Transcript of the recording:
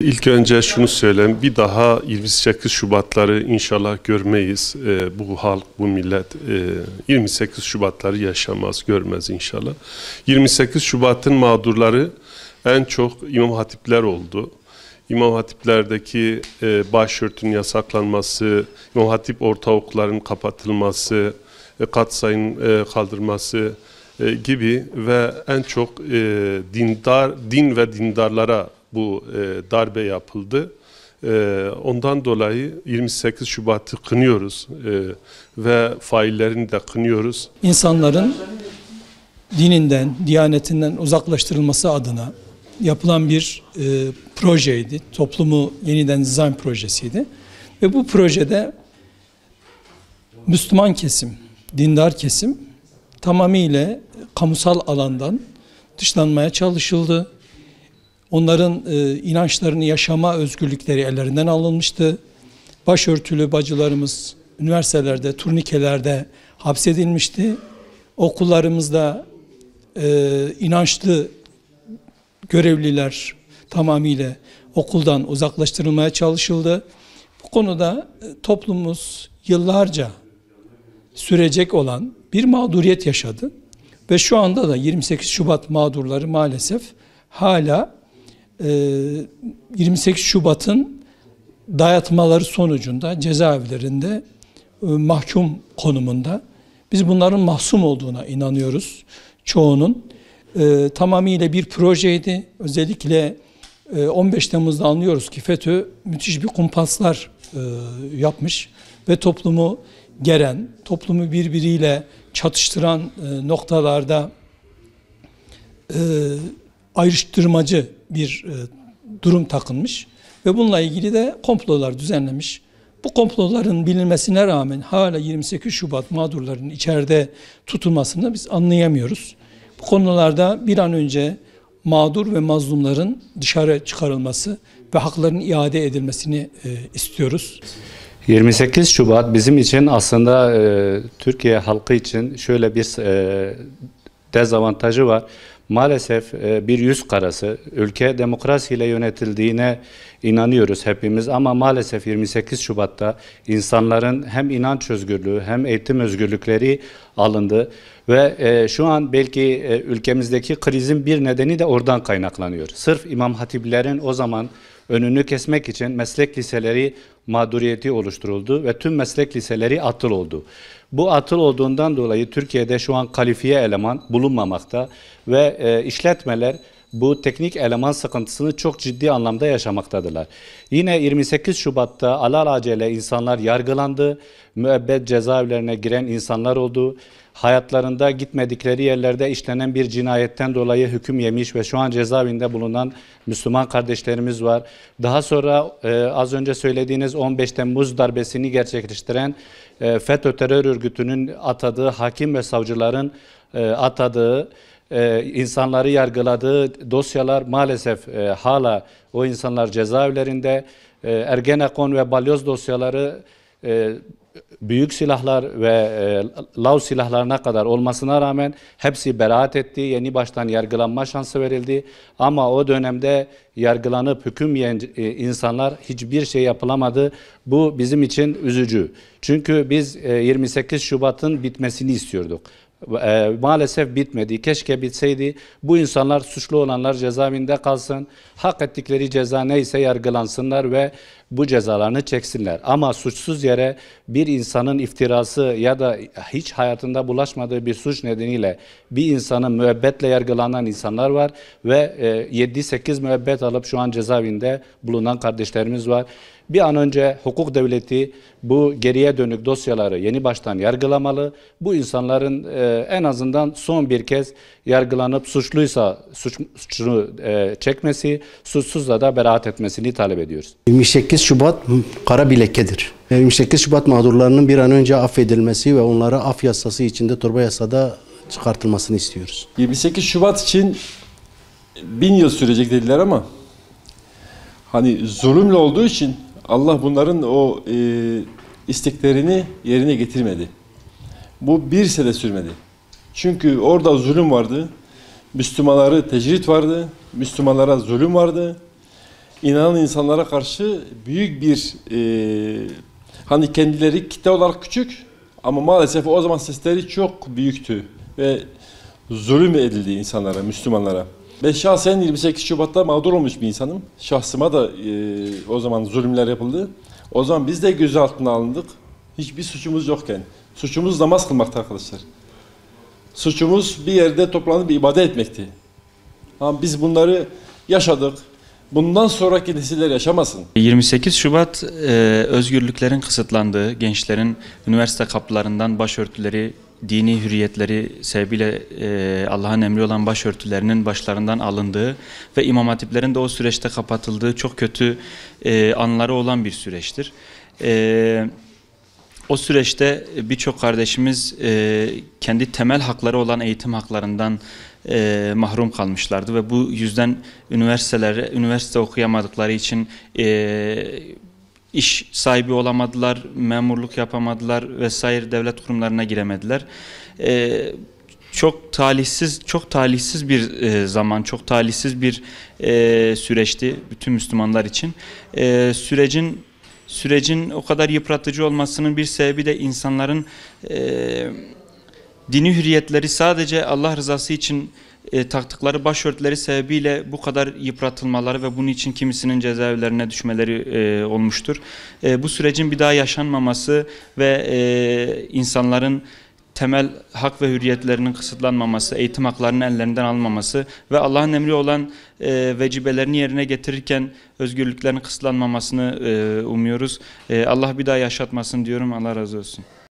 İlk önce şunu söyleyeyim, bir daha 28 Şubatları inşallah görmeyiz. Bu halk, bu millet 28 Şubatları yaşamaz, görmez inşallah. 28 Şubat'ın mağdurları en çok İmam Hatipler oldu. İmam Hatiplerdeki başörtünün yasaklanması, İmam Hatip ortaokulların kapatılması, katsayının kaldırması gibi ve en çok din ve dindarlara bu darbe yapıldı. Ondan dolayı 28 Şubat'ı kınıyoruz ve faillerini de kınıyoruz. İnsanların dininden, diyanetinden uzaklaştırılması adına yapılan bir projeydi. Toplumu yeniden dizayn projesiydi. Ve bu projede Müslüman kesim, dindar kesim tamamıyla kamusal alandan dışlanmaya çalışıldı. Onların inançlarını yaşama özgürlükleri ellerinden alınmıştı. Başörtülü bacılarımız üniversitelerde, turnikelerde hapsedilmişti. Okullarımızda inançlı görevliler tamamıyla okuldan uzaklaştırılmaya çalışıldı. Bu konuda toplumumuz yıllarca sürecek olan bir mağduriyet yaşadı. Ve şu anda da 28 Şubat mağdurları maalesef hala 28 Şubat'ın dayatmaları sonucunda cezaevlerinde mahkum konumunda. Biz bunların mahsum olduğuna inanıyoruz çoğunun. Tamamıyla bir projeydi. Özellikle 15 Temmuz'da anlıyoruz ki FETÖ müthiş bir kumpaslar yapmış ve toplumu geren, toplumu birbiriyle çatıştıran noktalarda ayrıştırmacı bir durum takılmış ve bununla ilgili de komplolar düzenlemiş. Bu komploların bilinmesine rağmen hala 28 Şubat mağdurlarının içeride tutulmasını biz anlayamıyoruz. Bu konularda bir an önce mağdur ve mazlumların dışarı çıkarılması ve haklarının iade edilmesini istiyoruz. 28 Şubat bizim için aslında Türkiye halkı için şöyle bir dezavantajı var. Maalesef bir yüz karası, ülke demokrasiyle yönetildiğine inanıyoruz hepimiz ama maalesef 28 Şubat'ta insanların hem inanç özgürlüğü hem eğitim özgürlükleri alındı ve şu an belki ülkemizdeki krizin bir nedeni de oradan kaynaklanıyor. Sırf İmam Hatiplerin o zaman önünü kesmek için meslek liseleri mağduriyeti oluşturuldu ve tüm meslek liseleri atıl oldu. Bu atıl olduğundan dolayı Türkiye'de şu an kalifiye eleman bulunmamakta ve işletmeler bu teknik eleman sıkıntısını çok ciddi anlamda yaşamaktadırlar. Yine 28 Şubat'ta alelacele insanlar yargılandı, müebbet cezaevlerine giren insanlar oldu. Hayatlarında gitmedikleri yerlerde işlenen bir cinayetten dolayı hüküm yemiş ve şu an cezaevinde bulunan Müslüman kardeşlerimiz var. Daha sonra az önce söylediğiniz 15 Temmuz darbesini gerçekleştiren FETÖ terör örgütünün atadığı hakim ve savcıların atadığı insanları yargıladığı dosyalar maalesef hala o insanlar cezaevlerinde. Ergenekon ve Balyoz dosyaları büyük silahlar ve lav silahlarına kadar olmasına rağmen hepsi beraat etti. Yeni baştan yargılanma şansı verildi. Ama o dönemde yargılanıp hüküm yiyen insanlar hiçbir şey yapılamadı. Bu bizim için üzücü. Çünkü biz 28 Şubat'ın bitmesini istiyorduk. Maalesef bitmedi. Keşke bitseydi. Bu insanlar, suçlu olanlar cezaevinde kalsın. Hak ettikleri ceza neyse yargılansınlar ve bu cezalarını çeksinler. Ama suçsuz yere bir insanın iftirası ya da hiç hayatında bulaşmadığı bir suç nedeniyle bir insanın müebbetle yargılanan insanlar var ve 7-8 müebbet alıp şu an cezaevinde bulunan kardeşlerimiz var. Bir an önce hukuk devleti bu geriye dönük dosyaları yeni baştan yargılamalı. Bu insanların en azından son bir kez yargılanıp suçluysa suçunu çekmesi, suçsuzla da beraat etmesini talep ediyoruz. 28 Şubat kara bir lekedir. 28 Şubat mağdurlarının bir an önce affedilmesi ve onlara af yasası içinde torba yasada çıkartılmasını istiyoruz. 28 Şubat için 1000 yıl sürecek dediler ama hani zulümle olduğu için Allah bunların o isteklerini yerine getirmedi. Bu bir sene sürmedi. Çünkü orada zulüm vardı. Müslümanları tecrit vardı. Müslümanlara zulüm vardı. inanan insanlara karşı büyük bir hani kendileri kitle olarak küçük ama maalesef o zaman sesleri çok büyüktü ve zulüm edildi insanlara, Müslümanlara. Ben şahsen 28 Şubat'ta mağdur olmuş bir insanım. Şahsıma da o zaman zulümler yapıldı. O zaman biz de gözaltına alındık. Hiçbir suçumuz yokken. Suçumuz namaz kılmaktı arkadaşlar. Suçumuz bir yerde toplanıp ibadet etmekti. Ama biz bunları yaşadık. Bundan sonraki nesiller yaşamasın. 28 Şubat özgürlüklerin kısıtlandığı, gençlerin üniversite kapılarından başörtüleri, dini hürriyetleri sebebiyle Allah'ın emri olan başörtülerinin başlarından alındığı ve imam hatiplerin de o süreçte kapatıldığı çok kötü anları olan bir süreçtir. O süreçte birçok kardeşimiz kendi temel hakları olan eğitim haklarından mahrum kalmışlardı ve bu yüzden üniversite okuyamadıkları için iş sahibi olamadılar, memurluk yapamadılar vesaire, devlet kurumlarına giremediler. Çok talihsiz bir zaman, çok talihsiz bir süreçti bütün Müslümanlar için. Sürecin o kadar yıpratıcı olmasının bir sebebi de insanların dini hürriyetleri sadece Allah rızası için taktıkları başörtüleri sebebiyle bu kadar yıpratılmaları ve bunun için kimisinin cezaevlerine düşmeleri olmuştur. Bu sürecin bir daha yaşanmaması ve insanların temel hak ve hürriyetlerinin kısıtlanmaması, eğitim haklarının ellerinden alınmaması ve Allah'ın emri olan vecibelerini yerine getirirken özgürlüklerin kısıtlanmamasını umuyoruz. Allah bir daha yaşatmasın diyorum. Allah razı olsun.